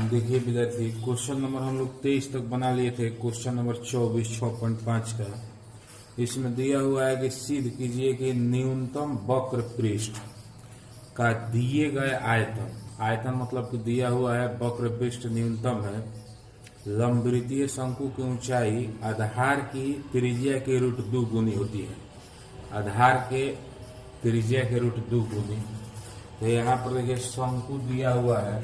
देखिए विद्यार्थी, question number हम लोग 23 तक बना लिए थे। क्वेश्चन नंबर 24 6.5 का इसमें दिया हुआ है कि सिद्ध कीजिए कि न्यूनतम वक्र पृष्ठ का दिए गए आयतन, आयतन मतलब कि दिया हुआ है वक्र पृष्ठ न्यूनतम है, लंबवृत्तीय शंकु की ऊंचाई आधार की त्रिज्या के रूट 2 गुनी होती है। आधार के त्रिज्या के रूट 2 गुनी। तो यहाँ पर देखिए शंकु दिया हुआ है,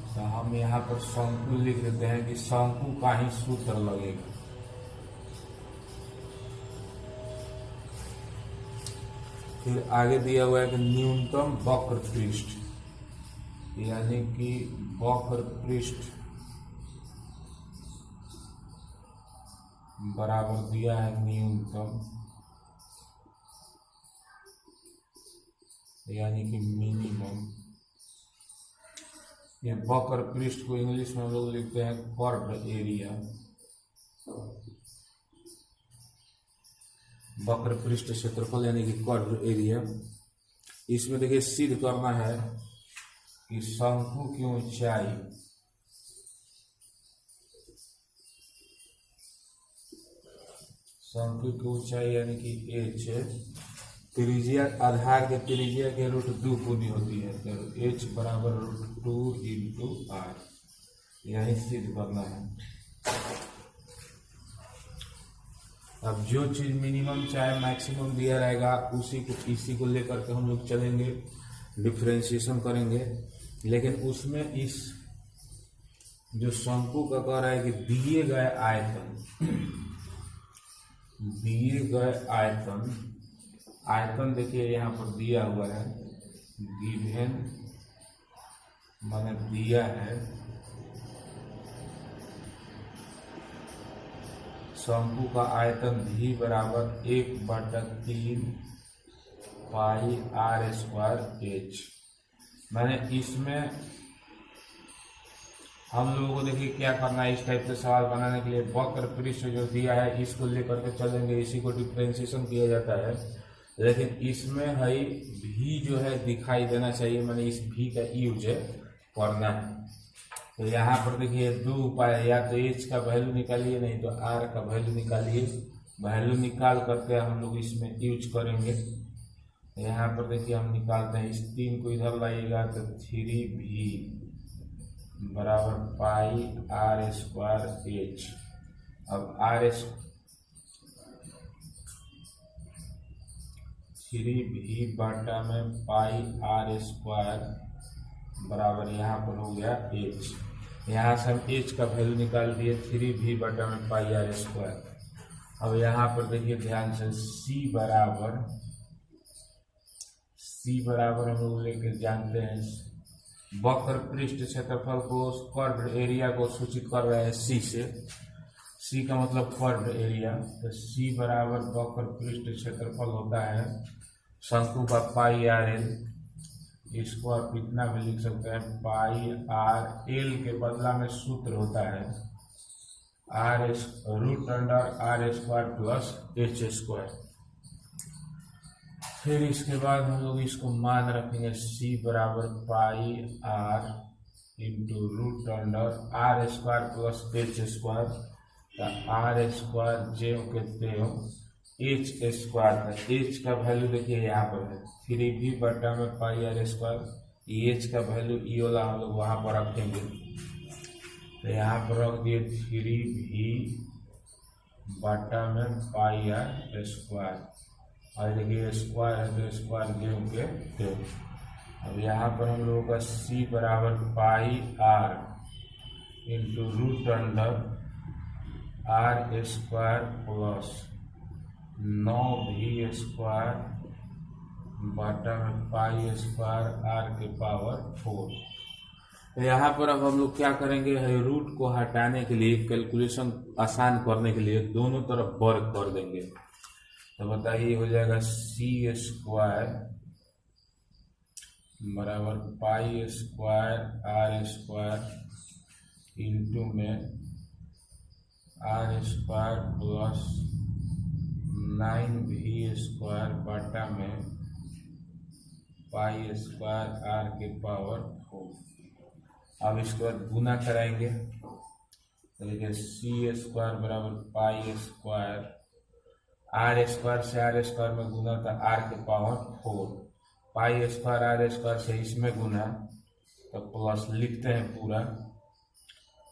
तो हम यहाँ पर शंकु लिख देते हैं कि शंकु का ही सूत्र लगेगा। फिर आगे दिया हुआ है कि न्यूनतम वक्र पृष्ठ, यानी कि वक्र पृष्ठ बराबर दिया है न्यूनतम, यानी कि मिनिमम। ये वक्र पृष्ठ को इंग्लिश में हम लोग लिखते हैं कर्व्ड एरिया। वक्र पृष्ठ क्षेत्रफल यानी कि कर्व्ड एरिया। इसमें देखिए सिद्ध करना है कि शंकु की ऊंचाई यानी कि एच त्रिज्या, आधार के त्रिज्या के रूट 2 गुनी होती है। तो एच बराबर रूट 2 इंटू आर, यही सिद्ध करना है। अब जो चीज मिनिमम चाहे मैक्सिमम दिया रहेगा इसी को लेकर के हम लोग चलेंगे, डिफरेंशिएशन करेंगे। लेकिन उसमें इस जो शंकु का कह रहा है कि दिए गए आयतन देखिए यहाँ पर दिया हुआ है, गिवन माने दिया है शंकु का आयतन भी बराबर 1/3 पाई आर स्क्वायर एच। मैंने इसमें हम लोगों को देखिए क्या करना है, इस टाइप से सवाल बनाने के लिए वक्र पृष्ठ जो दिया है इसको लेकर के चलेंगे, इसी को डिफरेंशिएशन किया जाता है। लेकिन इसमें है भी जो है दिखाई देना चाहिए, मैंने इस भी का यूज करना है। तो यहाँ पर देखिए दो उपाय है, या तो एच का वैल्यू निकालिए, नहीं तो आर का वैल्यू निकालिए। वैल्यू निकाल करके हम लोग इसमें यूज करेंगे। यहाँ पर देखिए हम निकालते हैं, इस 3 को इधर लाइएगा तो 3v बराबर पाई आर स्क्वायर एच। अब आर 3v बटा में पाई आर स्क्वायर बराबर यहाँ पर हो गया एच। यहाँ से हम एच का वैल्यू निकाल दिए, 3v बटा में पाई आर स्क्वायर। अब यहाँ पर देखिए ध्यान से c बराबर हम लोग लेके जानते हैं वक्र पृष्ठ क्षेत्रफल को, कर्व्ड एरिया को सूचित कर रहे हैं c से। c का मतलब कर्व्ड एरिया, तो c बराबर वक्र पृष्ठ क्षेत्रफल होता है शंकु का पाई आर एल। इसको आप कितना भी लिख सकते हैं, पाई आर एल के बदला में सूत्र होता है R root under are square plus H square. फिर इसके बाद हम लोग इसको मान रखेंगे c बराबर pi r into root under are square plus H square. तो आर स्क्वायर जे के त्यों एच स्क्वायर, एच का वैल्यू देखिए यहाँ पर है 3v बटा में पाई आर स्क्वायर। एच का वैल्यू ई वाला हम लोग वहाँ पर रखेंगे, तो यहाँ पर रख दिए 3v बटा में पाई आर स्क्वायर। और देखिए स्क्वायर है तो स्क्वायर के। अब यहाँ पर हम लोगों का c बराबर pi r into root under are square plus 9v square बटा में पाई स्क्वायर आर के पावर 4। तो यहाँ पर अब हम लोग क्या करेंगे, है रूट को हटाने के लिए, कैलकुलेशन आसान करने के लिए दोनों तरफ वर्ग कर देंगे। तो बताइए हो जाएगा c स्क्वायर बराबर pi square are square into में r square plus 9v square बटा में पाई स्क्वायर आर के पावर 4। अब इसके बाद गुना कराएंगे तो देखिए सी स्क्वायर बराबर पाई स्क्वायर, आर स्क्वायर से आर स्क्वायर में गुना था आर के power 4, pi square are square से इसमें गुना तो प्लस लिखते हैं पूरा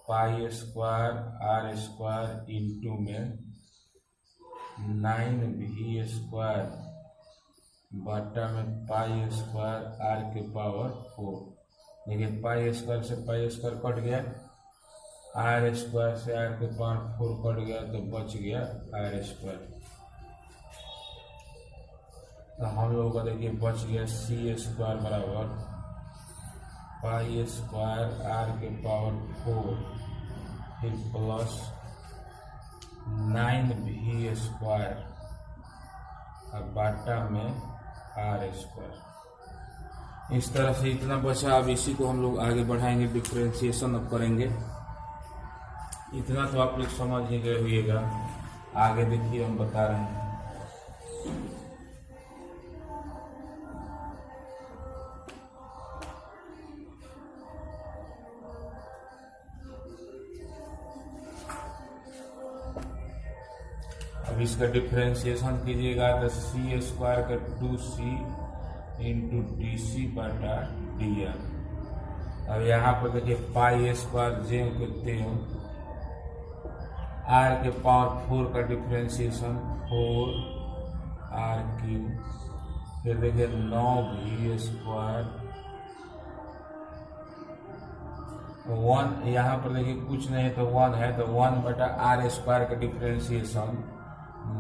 pi square are square into में 9 स्क्वायर बटा में पाई स्क्वायर आर के पावर 4। देखिए पाई स्क्वायर से पाई स्क्वायर कट गया, आर स्क्वायर से आर के पावर 4 कट गया तो बच गया आर स्क्वायर। तो हम लोग का देखिए बच गया सी स्क्वायर बराबर पाई स्क्वायर आर के पावर 4 फिर प्लस 9 स्क्वायर और बाटा में आर स्क्वायर। इस तरह से इतना बचा। अब इसी को हम लोग आगे बढ़ाएंगे, डिफरेंशिएशन अब करेंगे। इतना तो आप लोग समझ ही गए होइएगा, आगे देखिए हम बता रहे हैं। अब इसका डिफरेंशिएशन कीजिएगा तो सी स्क्वायर का 2c इंटू डी सी बटा डी आर। अब यहाँ पर देखिए पाई स्क्वायर जे के त्यों आर के पावर 4 का डिफरेंशिएशन 4 आर क्यूब, फिर देखिए 9 स्क्वायर 1, यहाँ पर देखिए कुछ नहीं तो 1 है तो 1 बटा आर स्क्वायर का डिफरेंशिएशन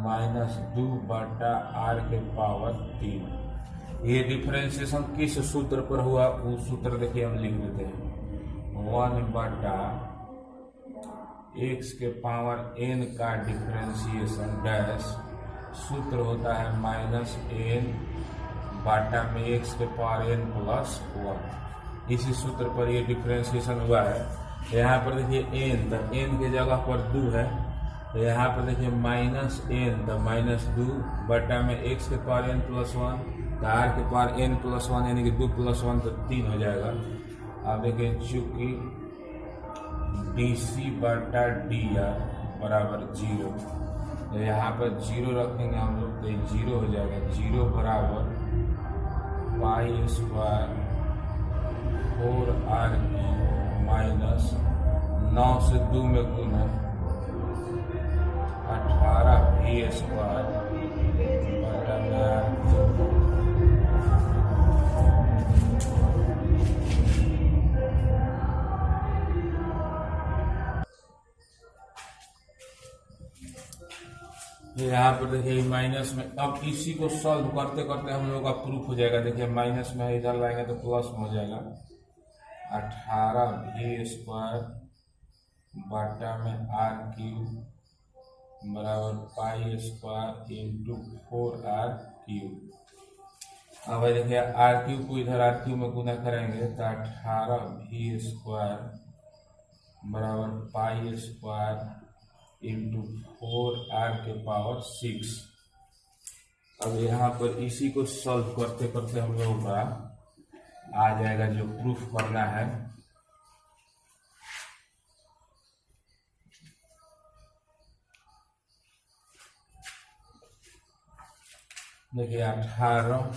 -2 बटा आर के पावर 3। ये डिफरेंशिएशन किस सूत्र पर हुआ वो सूत्र देखिए हम लिख देते हैं। 1 बटा x के पावर n का डिफरेंशिएशन डैश सूत्र होता है -n बटा में x के पावर n प्लस 1। इसी सूत्र पर ये डिफरेंशिएशन हुआ है। यहाँ पर देखिए n, तो n के जगह पर 2 है तो यहाँ पर देखिए -n तो -2 बटा में x के पावर n प्लस 1 तो r के पावर n प्लस 1 यानी कि 2 प्लस 1 तो 3 हो जाएगा। अब देखिए चूंकि डी सी बटा डी आर बराबर 0 तो यहाँ पर 0 रखेंगे हम लोग तो 0 हो जाएगा। 0 बराबर पाई स्क्वायर 4 आर माइनस 9 से 2 में गुना 18 भी स्क्वायर बटा में यहाँ पर देखिए माइनस में। अब इसी को सॉल्व करते करते हम लोग का प्रूफ हो जाएगा। देखिए माइनस में इधर लाएंगे तो प्लस में हो जाएगा 18 भी स्क्वायर बटा में आर क्यूब बराबर pi square into 4 R cube. अब देखिए आर क्यूब को इधर आर क्यूब में गुना करेंगे तो 18 भी स्क्वायर बराबर पाई स्क्वायर इंटू 4 आर के पावर 6। अब यहाँ पर इसी को सॉल्व करते करते हम लोगों का आ जाएगा जो प्रूफ करना है। देखिए 18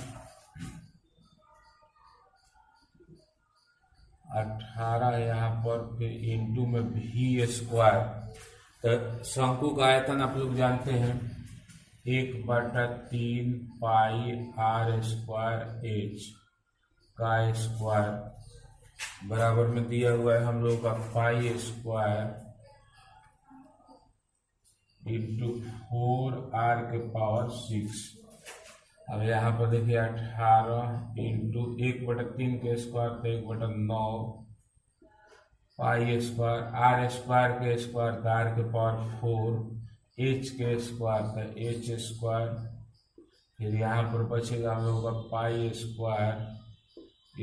यहाँ पर फिर इंटू में भी स्क्वायर। तो शंकु का आयतन आप लोग जानते हैं 1/3 पाई आर स्क्वायर एच का स्क्वायर बराबर में दिया हुआ है हम लोग का पाई स्क्वायर इंटू 4 आर के पावर 6। अब यहाँ पर देखिए 18 इंटू 1/3 के स्क्वायर तो 1/9 पाई स्क्वायर आर स्क्वायर के स्क्वायर तो आर के पावर 4 एच के स्क्वायर तो एच स्क्वायर। फिर यहाँ पर बचेगा हम लोगों का पाई स्क्वायर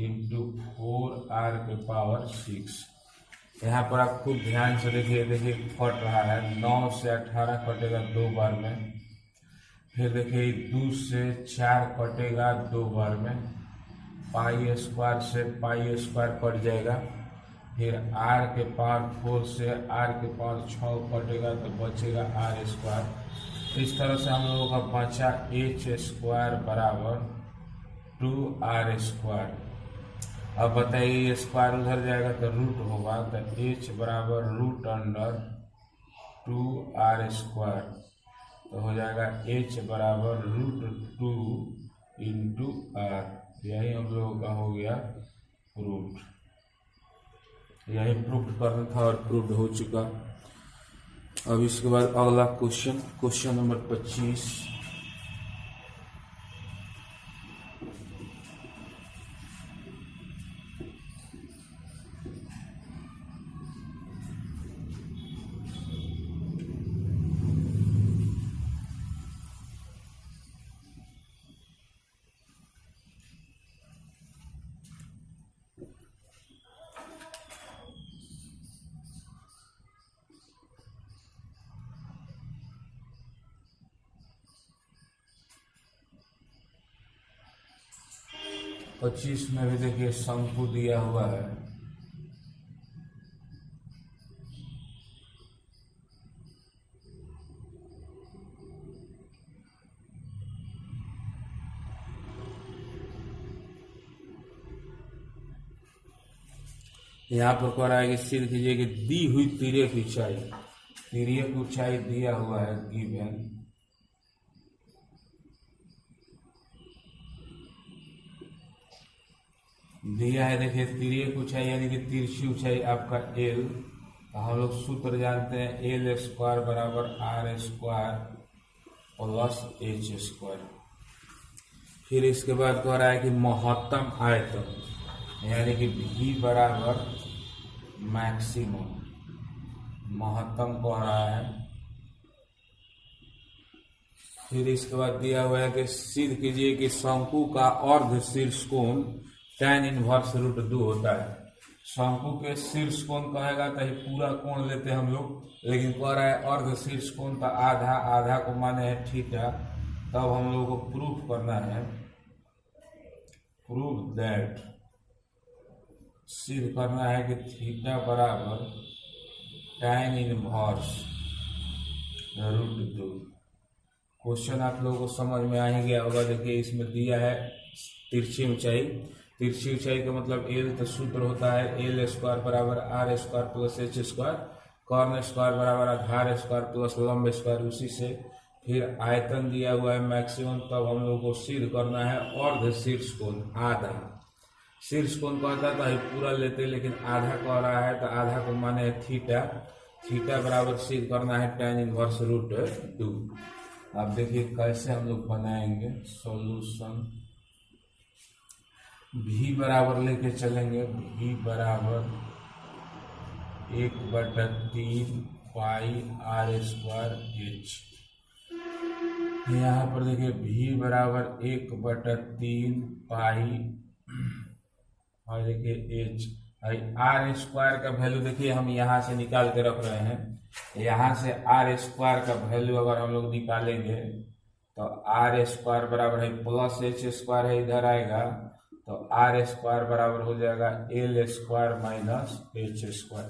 इंटू 4 आर के पावर 6। यहाँ पर आप खूब ध्यान से देखिए कट रहा है। 9 से 18 कटेगा 2 बार में, फिर देखिए 2 से 4 कटेगा 2 बार में, पाई स्क्वायर से पाई स्क्वायर कट जाएगा फिर आर के पावर 4 से आर के पावर 6 कटेगा तो बचेगा आर स्क्वायर। इस तरह से हम लोगों का बचा एच स्क्वायर बराबर 2r स्क्वायर। अब बताइए ये स्क्वायर उधर जाएगा तो रूट होगा, तो h बराबर रूट अंडर 2r स्क्वायर, तो हो जाएगा h बराबर √2 इंटू आर। यही हम लोगों का हो गया प्रूफ। यही प्रूफ करना था और प्रूफ हो चुका। अब इसके बाद अगला क्वेश्चन नंबर 25। पच्चीस में भी देखिए शंकु दिया हुआ है। यहाँ पर कह रहा है कि सिद्ध कीजिए कि दी हुई तिर्यक ऊंचाई दिया हुआ है गिवन। दिया है देखिए तिर्यक ऊंचाई यानी कि तिरछी ऊंचाई आपका एल, तो हम लोग सूत्र जानते हैं एल स्क्वायर बराबर R square plus H square. फिर इसके बाद कह रहा है कि महत्तम आयतन यानी कि भी बराबर मैक्सिमम, महत्तम कह रहा है। फिर इसके बाद दिया हुआ है कि सिद्ध कीजिए कि शंकु का अर्ध शीर्ष कोण tan इनवर्स √2 होता है। शंकु के शीर्ष कोण कहेगा तो पूरा कोण लेते हम लोग, लेकिन कह रहा है अर्ध शीर्ष कोण का आधा को माने है थीटा। तब हम लोग को प्रूफ करना है, प्रूफ दैट, सिद्ध करना है कि थीटा बराबर tan इनवर्स √2। क्वेश्चन आप लोगों को समझ में आ ही गया होगा। देखिए इसमें दिया है तिरछी ऊंचाई का मतलब एल, तो सूत्र होता है एल स्क्वायर बराबर R square plus H square, कॉर्न स्क्वायर बराबर आधार स्क्वायर प्लस लंब स्क्वायर, उसी से। फिर आयतन दिया हुआ है मैक्सिमम, तब हम लोग को सिद्ध करना है अर्ध शीर्ष कोण, आधा शीर्ष कोण कहता है तो पूरा लेते, लेकिन आधा कह रहा है तो आधा को माने है थीटा बराबर सिद्ध करना है tan इनवर्स √2। अब देखिए कैसे हम लोग बनाएंगे सॉल्यूशन। भी बराबर लेके चलेंगे, भी बराबर 1/3 पाई आर स्क्वायर एच। यहाँ पर देखिए भी बराबर 1/3 पाई और देखिए एच, आर स्क्वायर का वैल्यू देखिए हम यहाँ से निकाल के रख रहे हैं। यहाँ से आर स्क्वायर का वैल्यू अगर हम लोग निकालेंगे तो आर स्क्वायर बराबर है प्लस एच स्क्वायर है, इधर आएगा तो आर स्क्वायर बराबर हो जाएगा एल स्क्वायर माइनस एच स्क्वायर।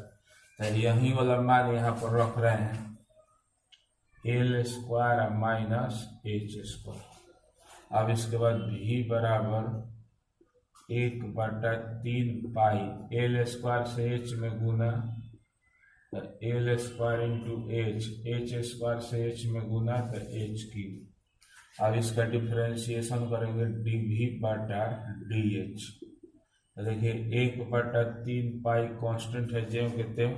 तो यही वाला मान यहाँ पर रख रहे हैं, L square minus H square. अब इसके बाद भी बराबर 1/3 पाई, एल स्क्वायर से एच में गुना, तो L square into H square से एच में गुना तो एच की। अब इसका डिफरेंशिएशन करेंगे dv/dh, तो देखिए 1/3 पाई कांस्टेंट है ज्यों के त्यों।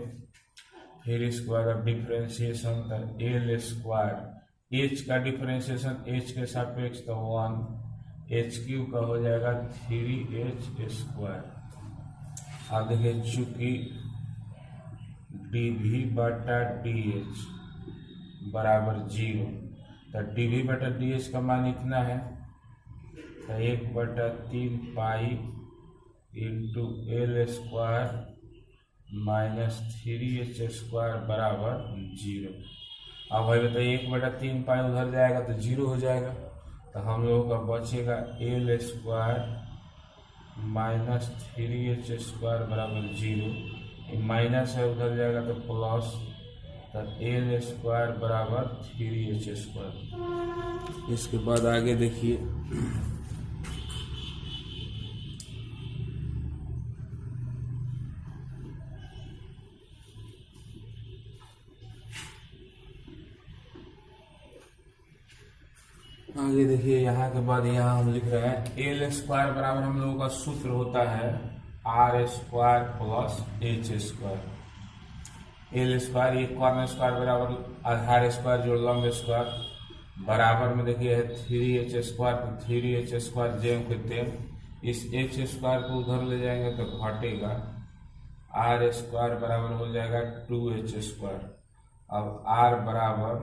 फिर इसके बाद अब डिफरेंशिएशन तो एल स्क्वायर, एच का डिफरेंशिएशन एच के सापेक्ष तो 1, एच क्यू का हो जाएगा 3h स्क्वायर। अब देखिए चूंकि dv/dh बराबर 0, तो dv/dh का मान इतना है, तो 1/3 pi into L square minus 3h square बराबर 0। अब भाई बताइए 1/3 पाई उधर जाएगा तो 0 हो जाएगा, तो हम लोगों का बचेगा L square minus 3h square बराबर 0। माइनस है उधर जाएगा तो प्लस, तो एल स्क्वायर बराबर 3h²। इसके बाद आगे देखिए, आगे देखिए यहाँ के बाद यहाँ हम लिख रहे हैं एल स्क्वायर बराबर हम लोगों का सूत्र होता है R square plus H square. L square ये कॉर्नर स्क्वायर बराबर आधार स्क्वायर जो लंब स्क्वायर बराबर में देखिए है 3h², तो 3h² जेम के तेम इस h स्क्वायर को उधर ले जाएंगे तो घटेगा, आर स्क्वायर बराबर हो जाएगा 2h²। अब r बराबर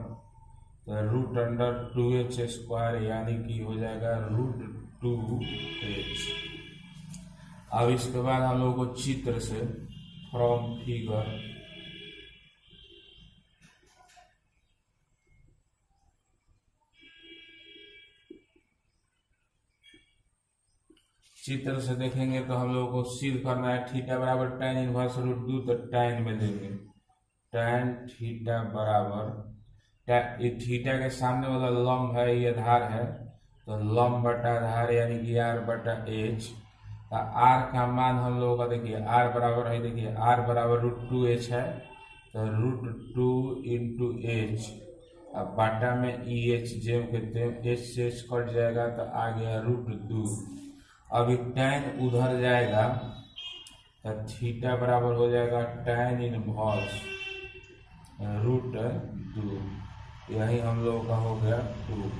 तो √2h² यानी कि हो जाएगा √2h। अब इसके बाद हम लोग को चित्र से फ्रॉम फिगर चित्र से देखेंगे तो हम लोगों को सिद्ध करना है थीटा बराबर tan इनवर्स √2, तो tan में देंगे tan थीटा बराबर थीटा के सामने वाला लंब है ये आधार है, तो लंब बटा आधार यानी कि r बटा h। r का मान हम लोगों का देखिए r बराबर है, देखिए r बराबर √2h है, तो √2 इंटू h। अब बाटा में EH जेम कहते हैं, h से h कट जाएगा तो आ गया √2। अभी tan उधर जाएगा तो थीटा बराबर हो जाएगा tan इनवर्स √2। यही हम लोगों का हो गया प्रूफ।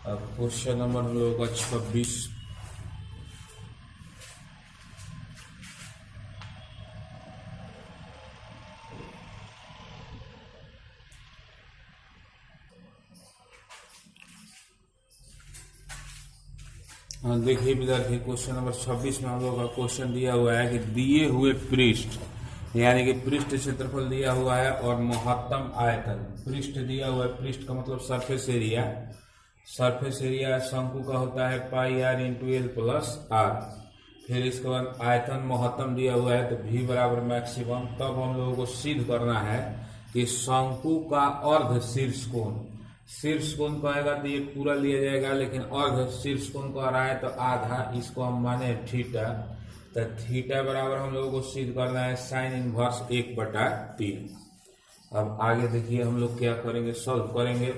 अब क्वेश्चन नंबर हम लोगों का 26। देखिए विद्यार्थी क्वेश्चन नंबर 26 में हम लोगों का क्वेश्चन दिया हुआ है कि दिए हुए पृष्ठ यानी कि पृष्ठ क्षेत्रफल दिया हुआ है और महत्तम आयतन, पृष्ठ दिया हुआ है, पृष्ठ का मतलब सरफेस एरिया, सरफेस एरिया शंकु का होता है pi r into L plus R. फिर इसके बाद आयतन महत्तम दिया हुआ है तो v बराबर मैक्सिमम। तब हम लोगों को सिद्ध करना है कि शंकु का अर्ध शीर्ष कोण, शीर्ष कोण कहेगा तो ये पूरा लिया जाएगा, लेकिन अर्ध शीर्ष कोण कह रहा है तो आधा, इसको हम माने थीटा, तो थीटा बराबर हम लोगों को सिद्ध करना है साइन इनवर्स 1/3। अब आगे देखिए हम लोग क्या करेंगे, सॉल्व करेंगे।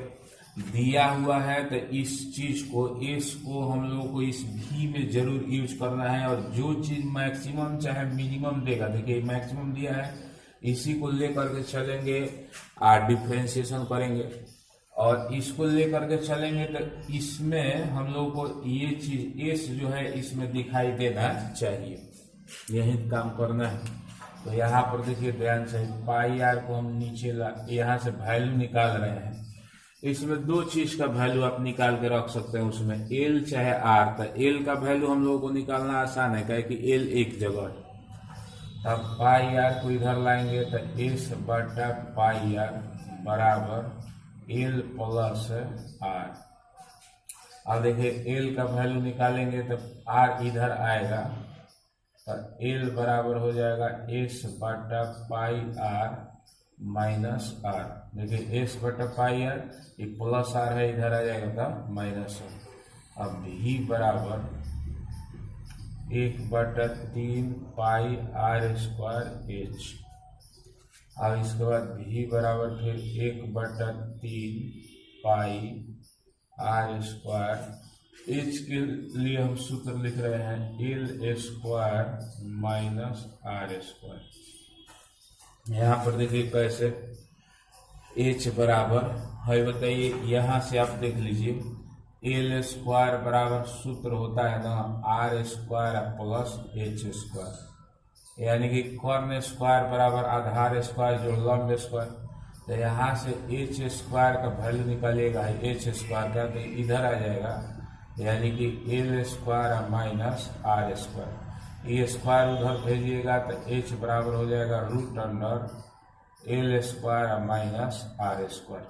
दिया हुआ है तो इस चीज को, इसको हम लोगों को इस भी में जरूर यूज करना है, और जो चीज मैक्सिमम चाहे मिनिमम देगा, देखिए मैक्सिमम दिया है इसी को लेकर के चलेंगे और डिफरेंशिएशन करेंगे, और इसको लेकर के चलेंगे तो इसमें हम लोगों को ये चीज एस जो है इसमें दिखाई देना चाहिए, यही काम करना है। तो यहाँ पर देखिए ध्यान से पाई आर को हम नीचे यहाँ से वैल्यू निकाल रहे हैं। इसमें दो चीज का वैल्यू आप निकाल के रख सकते हैं, उसमें एल चाहे आर। तो एल का वैल्यू हम लोगों को निकालना आसान है, क्या कि एल एक जगह, तब पाई आर को इधर लाएंगे तो एस बटा पाई आर बराबर एल प्लस आर। अब देखिए एल का वैल्यू निकालेंगे तो आर इधर आएगा, तो एल बराबर हो जाएगा एस बटा पाई आर माइनस आर। देखिए एस बटा पाई आर, ये प्लस आर है, इधर आ जाएगा तो माइनस आर। अब भी बराबर 1/3 पाई आर स्क्वायर एच। अब इसके बाद भी बराबर फिर 1/3 पाई आर स्क्वायर एच के लिए हम सूत्र लिख रहे हैं L square minus are square. यहाँ पर देखिए कैसे एच बराबर है, बताइए यहाँ से आप देख लीजिए एल स्क्वायर बराबर सूत्र होता है ना R square plus H square, यानी कि कॉर्न स्क्वायर बराबर आधार स्क्वायर जो लंब स्क्वायर। तो यहाँ से एच स्क्वायर का वैल्यू निकालिएगा एच स्क्वायर का, तो इधर आ जाएगा, यानी कि L square minus are square. ये स्क्वायर उधर भेजिएगा तो एच बराबर हो जाएगा √एल स्क्वायर माइनस आर स्क्वायर।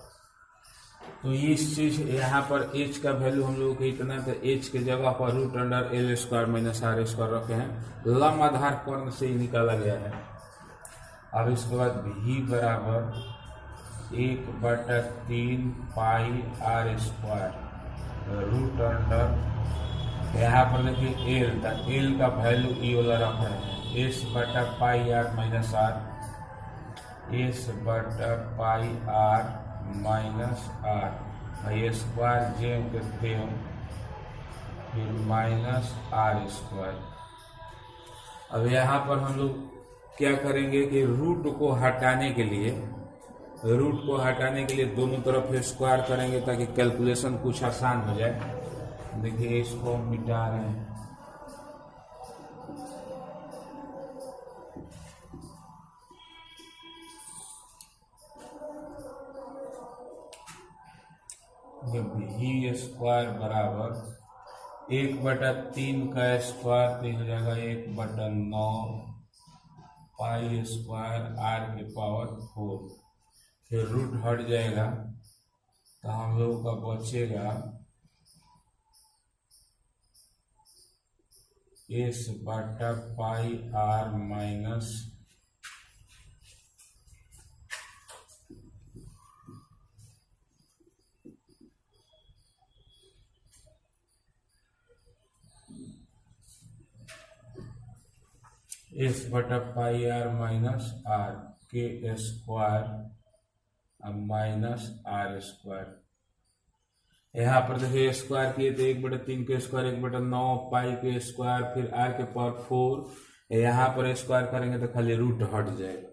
तो इस चीज यहाँ पर h का वैल्यू हम लोगों को इतना, तो h के जगह पर root under L square minus are square रखे हैं, लम आधार कर्ण से ही निकाला गया है। अब इसके बाद v बराबर 1/3 पाई आर स्क्वायर रूट अंडर, यहाँ पर देखिए एल था, एल का वैल्यू ई वाला रखा है, एस बटा पाई आर माइनस आर, एस बटा पाई आर माइनस आर, ये स्क्वायर जेम के तेम, फिर माइनस आर स्क्वायर। अब यहाँ पर हम लोग क्या करेंगे कि रूट को हटाने के लिए दोनों तरफ स्क्वायर करेंगे ताकि कैलकुलेशन कुछ आसान हो जाए। देखिए इसको हम मिटा रहे हैं, v स्क्वायर बराबर 1/3 का स्क्वायर तो हो जाएगा 1/9 पाई स्क्वायर आर के पावर 4, फिर रूट हट जाएगा तो हम लोगों का बचेगा एस बटा पाई आर माइनस एस बटा पाई आर माइनस आर के स्क्वायर माइनस आर स्क्वायर। यहाँ पर देखिए स्क्वायर किए तो 1/3 के स्क्वायर 1/9 पाई के स्क्वायर फिर आर के पावर 4, यहाँ पर स्क्वायर करेंगे तो खाली रूट हट जाएगा।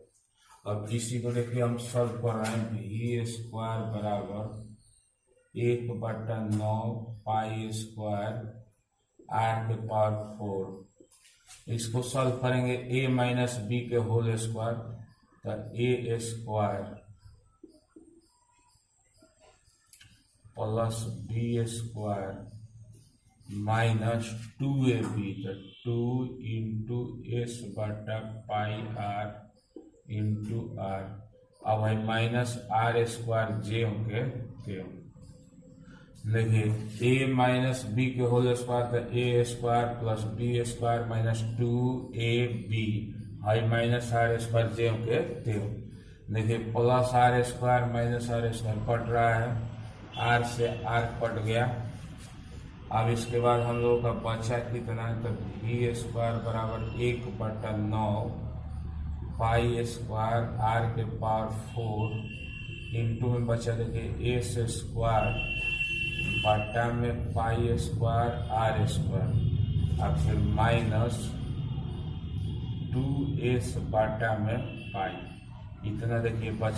अब इसी को देखिए हम सॉल्व कर रहे हैं, v स्क्वायर बराबर 1/9 पाई स्क्वायर आर के पावर 4, इसको सॉल्व करेंगे a माइनस बी के होल स्क्वायर, तो a square plus B square minus 2ab, तो 2 इंटू एस बटा पाई आर इंटू आर। अब है माइनस आर स्क्वायर जे होंगे देखिए a माइनस बी के होल स्क्वायर, तो a square plus B square minus 2ab, हाई माइनस आर स्क्वायर जे होंगे देखिए plus r square minus are square cut रहा है, आर से आर कट गया। अब इसके बाद हम लोगों का बचा कितना, तो v स्क्वायर बराबर 1/9 पाई स्क्वायर आर के पावर 4 इंटू में बचा देखिए एस स्क्वायर बटा में पाई स्क्वायर आर स्क्वायर, अब फिर माइनस 2s बटा में पाई, इतना देखिए बचा।